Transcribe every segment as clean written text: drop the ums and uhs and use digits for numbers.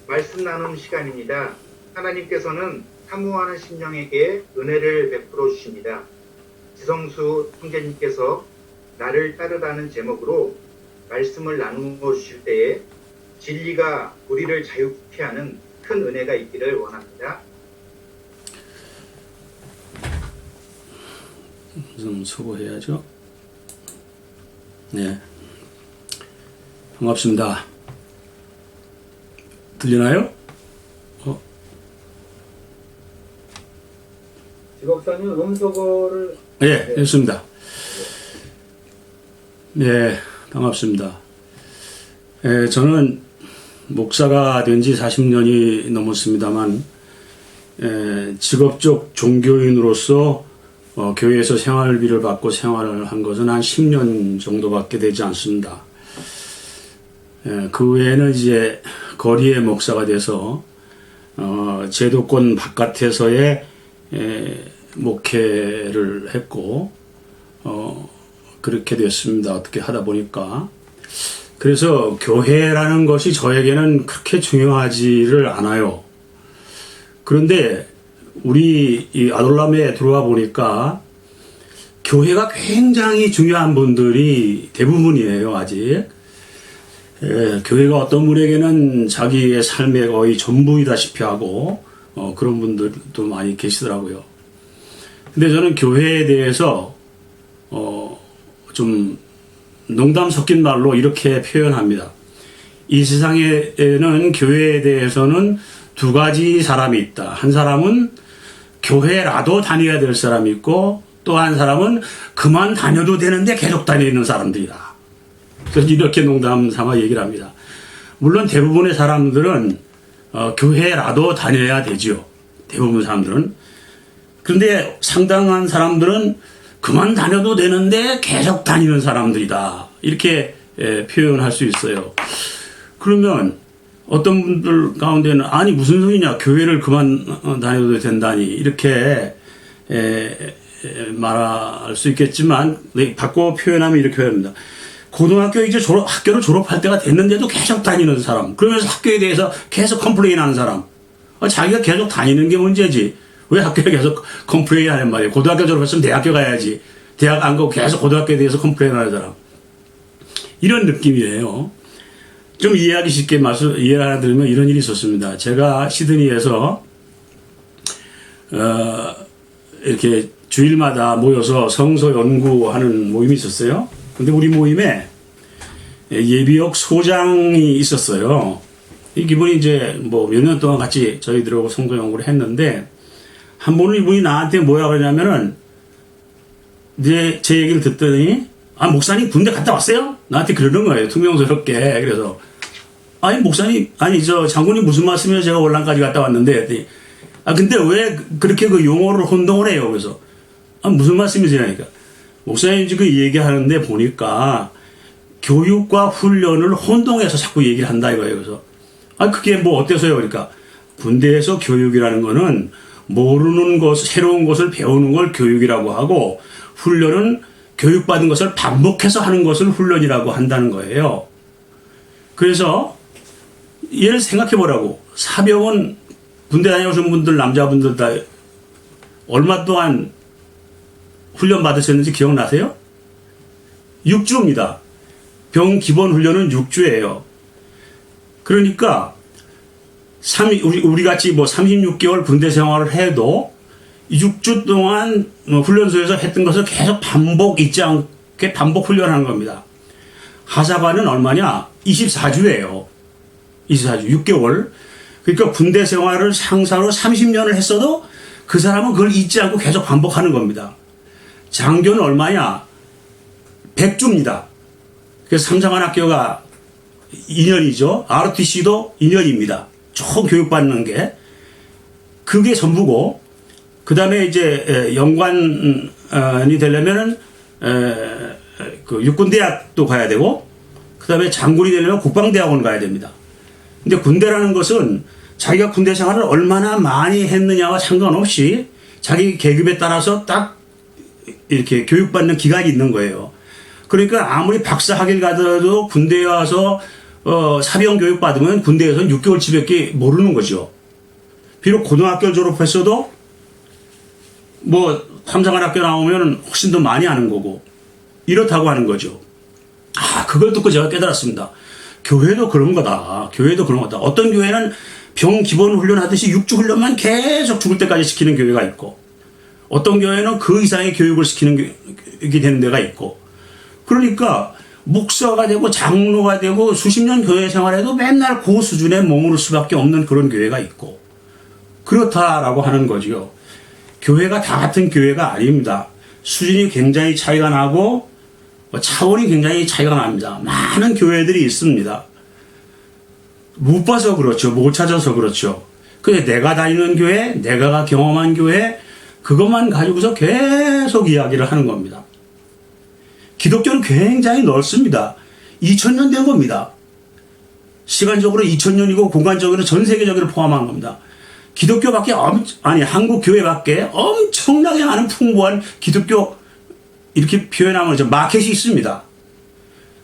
말씀 나누는 시간입니다. 하나님께서는 사모하는 심령에게 은혜를 베풀어 주십니다. 지성수 형제님께서 나를 따르다는 제목으로 말씀을 나누어 주실 때에 진리가 우리를 자유케 하는 큰 은혜가 있기를 원합니다. 좀 수고해야죠. 네, 반갑습니다. 들리나요? 지목사님 음소거를 네, 됐습니다. 네, 반갑습니다. 저는 목사가 된 지 40년이 넘었습니다만 직업적 종교인으로서 교회에서 생활비를 받고 생활을 한 것은 한 10년 정도밖에 되지 않습니다. 그 외에는 이제 거리의 목사가 돼서 제도권 바깥에서의 목회를 했고 그렇게 됐습니다. 어떻게 하다 보니까. 그래서 교회라는 것이 저에게는 그렇게 중요하지를 않아요. 그런데 우리 이 아돌람에 들어와 보니까 교회가 굉장히 중요한 분들이 대부분이에요, 아직. 교회가 어떤 분에게는 자기의 삶의 거의 전부이다시피 하고 그런 분들도 많이 계시더라고요. 근데 저는 교회에 대해서 좀 농담 섞인 말로 이렇게 표현합니다. 이 세상에는 교회에 대해서는 두 가지 사람이 있다. 한 사람은 교회라도 다녀야 될 사람이 있고 또 한 사람은 그만 다녀도 되는데 계속 다니는 사람들이다. 그래서 이렇게 농담 삼아 얘기를 합니다. 물론 대부분의 사람들은 교회라도 다녀야 되죠. 대부분 사람들은. 그런데 상당한 사람들은 그만 다녀도 되는데 계속 다니는 사람들이다. 이렇게 표현할 수 있어요. 그러면 어떤 분들 가운데는 아니 무슨 소리냐 교회를 그만 다녀도 된다니 이렇게 말할 수 있겠지만 바꿔 표현하면 이렇게 표현합니다. 고등학교 이제 학교를 졸업할 때가 됐는데도 계속 다니는 사람, 그러면서 학교에 대해서 계속 컴플레인하는 사람, 자기가 계속 다니는 게 문제지 왜 학교에 계속 컴플레인하는 말이에요. 고등학교 졸업했으면 대학교 가야지. 대학 안 가고 계속 고등학교에 대해서 컴플레인하는 사람, 이런 느낌이에요. 좀 이해하기 쉽게 이해를 하나 드리면 이런 일이 있었습니다. 제가 시드니에서 이렇게 주일마다 모여서 성서 연구하는 모임이 있었어요. 근데 우리 모임에 예비역 소장이 있었어요. 이분이 이제 뭐 몇 년 동안 같이 저희들하고 성서 연구를 했는데 한 번은 이분이 나한테 뭐라 그러냐면은 이제 제 얘기를 듣더니 목사님 군대 갔다 왔어요? 나한테 그러는 거예요. 퉁명스럽게. 그래서 아니 목사님 장군님 무슨 말씀이에요? 제가 월남까지 갔다 왔는데 근데 왜 그렇게 그 용어를 혼동을 해요? 그래서 무슨 말씀이세요? 그러니까 목사님 지금 얘기하는데 보니까 교육과 훈련을 혼동해서 자꾸 얘기를 한다 이거예요. 그래서 그게 뭐 어때서요? 그러니까 군대에서 교육이라는 거는 모르는 것, 새로운 것을 배우는 걸 교육이라고 하고 훈련은 교육받은 것을 반복해서 하는 것을 훈련이라고 한다는 거예요. 그래서 얘를 생각해 보라고. 사병은 군대 다녀오신 분들, 남자분들 다 얼마 동안 훈련 받으셨는지 기억나세요? 6주입니다. 병 기본 훈련은 6주예요. 그러니까 우리 같이 뭐 36개월 군대 생활을 해도 6주 동안 훈련소에서 했던 것을 계속 반복 잊지 않게 반복 훈련하는 겁니다. 하사관은 얼마냐? 24주예요. 24주, 6개월. 그러니까 군대 생활을 상사로 30년을 했어도 그 사람은 그걸 잊지 않고 계속 반복하는 겁니다. 장교는 얼마냐? 100주입니다. 그래서 삼성한학교가 2년이죠. ROTC도 2년입니다. 총 교육받는 게. 그게 전부고, 그 다음에 이제 연관이 되려면은 그 육군대학도 가야 되고, 그 다음에 장군이 되려면 국방대학원 가야 됩니다. 근데 군대라는 것은 자기가 군대 생활을 얼마나 많이 했느냐와 상관없이 자기 계급에 따라서 딱 이렇게 교육받는 기간이 있는 거예요. 그러니까 아무리 박사학위를 가더라도 군대에 와서 사병 교육 받으면 군대에서는 6개월치밖에 모르는 거죠. 비록 고등학교 졸업했어도 뭐 삼성학교 나오면 훨씬 더 많이 아는 거고 이렇다고 하는 거죠. 그걸 듣고 제가 깨달았습니다. 교회도 그런 거다. 교회도 그런 거다. 어떤 교회는 병 기본 훈련하듯이 6주 훈련만 계속 죽을 때까지 시키는 교회가 있고, 어떤 교회는 그 이상의 교육을 시키는 게 되는 데가 있고, 그러니까 목사가 되고 장로가 되고 수십 년 교회 생활해도 맨날 그 수준에 머무를 수밖에 없는 그런 교회가 있고, 그렇다라고 하는 거죠. 교회가 다 같은 교회가 아닙니다. 수준이 굉장히 차이가 나고 차원이 굉장히 차이가 납니다. 많은 교회들이 있습니다. 못 봐서 그렇죠. 못 찾아서 그렇죠. 근데 내가 다니는 교회, 내가 경험한 교회, 그것만 가지고서 계속 이야기를 하는 겁니다. 기독교는 굉장히 넓습니다. 2000년 된 겁니다. 시간적으로 2000년이고 공간적으로 전 세계적으로 포함한 겁니다. 기독교밖에 한국 교회밖에 엄청나게 많은 풍부한 기독교 이렇게 표현하면 마켓이 있습니다.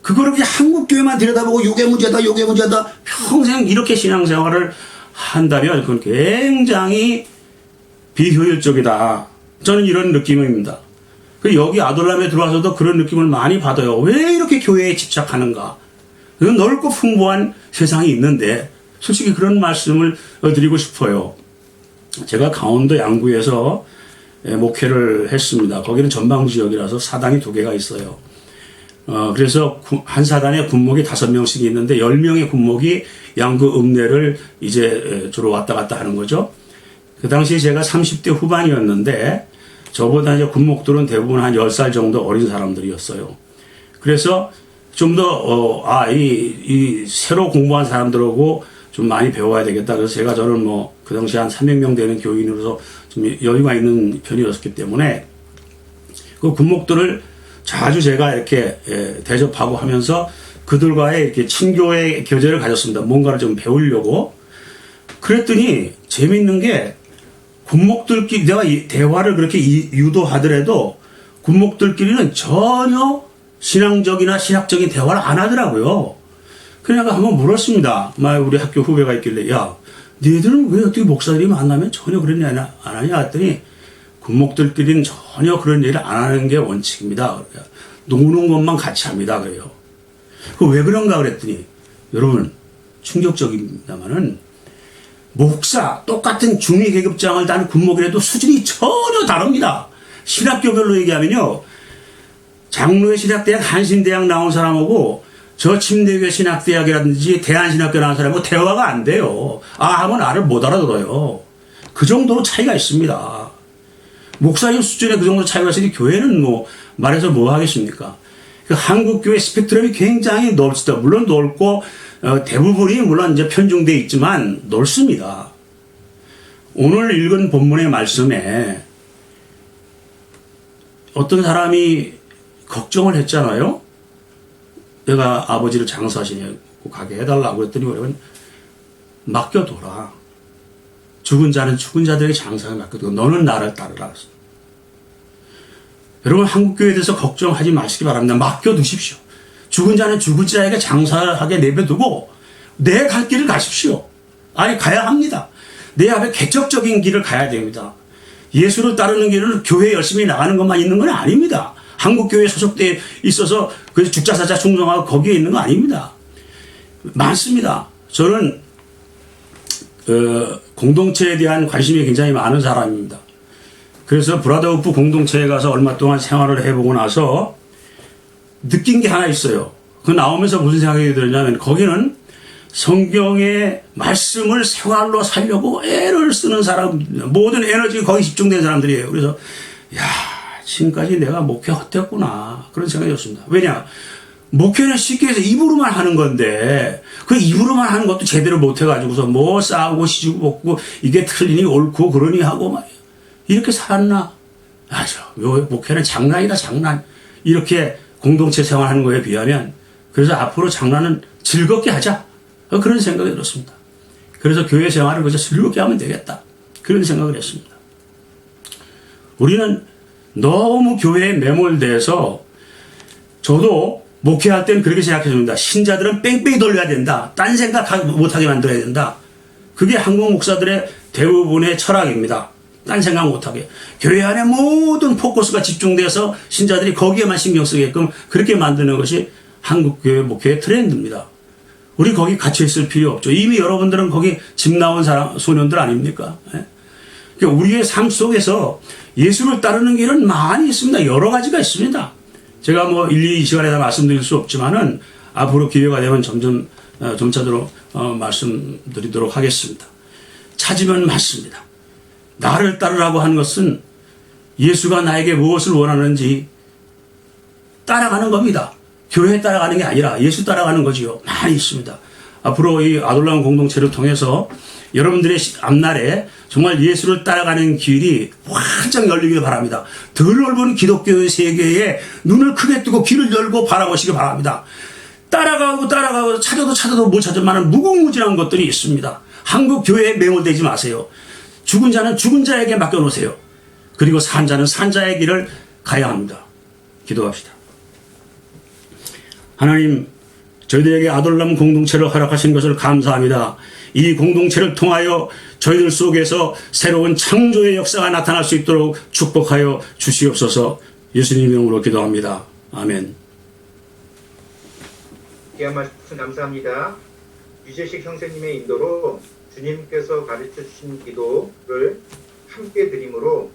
그거를 그냥 한국 교회만 들여다보고 요게 문제다 평생 이렇게 신앙생활을 한다면 그건 굉장히 비효율적이다. 저는 이런 느낌입니다. 여기 아둘람에 들어와서도 그런 느낌을 많이 받아요. 왜 이렇게 교회에 집착하는가? 넓고 풍부한 세상이 있는데 솔직히 그런 말씀을 드리고 싶어요. 제가 강원도 양구에서 목회를 했습니다. 거기는 전방지역이라서 사당이 2개가 있어요. 그래서 한 사단에 군목이 5명씩 있는데 10명의 군목이 양구 읍내를 이제 주로 왔다 갔다 하는 거죠. 그 당시에 제가 30대 후반이었는데 저보다 이제 군목들은 대부분 한 10살 정도 어린 사람들이었어요. 그래서 좀 더, 새로 공부한 사람들하고 좀 많이 배워야 되겠다. 그래서 저는 그 당시에 한 300명 되는 교인으로서 좀 여유가 있는 편이었기 때문에 그 군목들을 자주 제가 이렇게 대접하고 하면서 그들과의 이렇게 친교의 교제를 가졌습니다. 뭔가를 좀 배우려고. 그랬더니 재밌는 게 군목들끼리 내가 대화를 그렇게 유도하더라도 군목들끼리는 전혀 신앙적이나 신학적인 대화를 안 하더라고요. 그래서 한번 물었습니다. 우리 학교 후배가 있길래, 야, 너희들은 왜 어떻게 목사들이 만나면 전혀 그런 일 안 하냐 했더니 군목들끼리는 전혀 그런 일을 안 하는 게 원칙입니다. 노는 것만 같이 합니다. 그래요. 왜 그런가 그랬더니, 여러분, 충격적입니다만은, 목사, 똑같은 중위 계급장을 다는 군목이라도 수준이 전혀 다릅니다. 신학교별로 얘기하면요, 장로의 신학대학, 한신대학 나온 사람하고 저 침대교회 신학대학이라든지 대한신학교 나온 사람하고 대화가 안 돼요. 하면 나를 못 알아들어요. 그 정도로 차이가 있습니다. 목사님 수준에 그 정도 차이가 있으니 교회는 말해서 뭐 하겠습니까? 한국 교회 스펙트럼이 굉장히 넓습니다. 물론 넓고 대부분이 물론 이제 편중되어 있지만 넓습니다. 오늘 읽은 본문의 말씀에 어떤 사람이 걱정을 했잖아요. 내가 아버지를 장사하시냐고 가게 해달라고 했더니 여러분 맡겨둬라. 죽은 자는 죽은 자들에게 장사를 맡겨두고 너는 나를 따르라. 여러분 한국교회에 대해서 걱정하지 마시기 바랍니다. 맡겨두십시오. 죽은 자는 죽은 자에게 장사하게 내버두고 내 갈 길을 가십시오. 가야 합니다. 내 앞에 개척적인 길을 가야 됩니다. 예수를 따르는 길을 교회에 열심히 나가는 것만 있는 건 아닙니다. 한국교회에 소속돼 있어서 그래서 죽자사자 충성하고 거기에 있는 거 아닙니다. 많습니다. 저는 공동체에 대한 관심이 굉장히 많은 사람입니다. 그래서 브라더우프 공동체에 가서 얼마 동안 생활을 해보고 나서 느낀 게 하나 있어요. 그 나오면서 무슨 생각이 들었냐면 거기는 성경의 말씀을 생활로 살려고 애를 쓰는 사람, 모든 에너지가 거기 집중된 사람들이에요. 그래서 지금까지 내가 목회 헛했구나 그런 생각이 들었습니다. 왜냐? 목회는 쉽게 해서 입으로만 하는 건데 그 입으로만 하는 것도 제대로 못해가지고서 싸우고 시주고 먹고 이게 틀리니 옳고 그러니 하고 막 이렇게 살았나? 목회는 장난이다 장난. 이렇게 공동체 생활하는 거에 비하면 그래서 앞으로 장난은 즐겁게 하자. 그런 생각이 들었습니다. 그래서 교회 생활을 그저 즐겁게 하면 되겠다. 그런 생각을 했습니다. 우리는 너무 교회에 매몰돼서 저도 목회할 때는 그렇게 생각해줍니다. 신자들은 뺑뺑이 돌려야 된다. 딴 생각 못하게 만들어야 된다. 그게 한국 목사들의 대부분의 철학입니다. 딴 생각 못하게. 교회 안에 모든 포커스가 집중돼서 신자들이 거기에만 신경 쓰게끔 그렇게 만드는 것이 한국 교회 목회의 트렌드입니다. 우리 거기 갇혀있을 필요 없죠. 이미 여러분들은 거기 집 나온 소년들 아닙니까? 예? 그러니까 우리의 삶 속에서 예수를 따르는 길은 많이 있습니다. 여러 가지가 있습니다. 제가 뭐 이 시간에 다 말씀드릴 수 없지만은 앞으로 기회가 되면 점차적으로 말씀드리도록 하겠습니다. 찾으면 맞습니다. 나를 따르라고 하는 것은 예수가 나에게 무엇을 원하는지 따라가는 겁니다. 교회에 따라가는 게 아니라 예수 따라가는 거지요. 많이 있습니다. 앞으로 이 아돌람 공동체를 통해서 여러분들의 앞날에 정말 예수를 따라가는 길이 활짝 열리길 바랍니다. 덜 넓은 기독교의 세계에 눈을 크게 뜨고 귀를 열고 바라보시기 바랍니다. 따라가고 찾아도 못 찾을 만한 무궁무진한 것들이 있습니다. 한국 교회에 매몰되지 마세요. 죽은 자는 죽은 자에게 맡겨놓으세요. 그리고 산 자는 산 자의 길을 가야 합니다. 기도합시다. 하나님, 저희들에게 아돌람 공동체를 허락하신 것을 감사합니다. 이 공동체를 통하여 저희들 속에서 새로운 창조의 역사가 나타날 수 있도록 축복하여 주시옵소서. 예수님 이름으로 기도합니다. 아멘. 귀한 말씀 감사합니다. 유재식 형제님의 인도로 주님께서 가르쳐 주신 기도를 함께 드림으로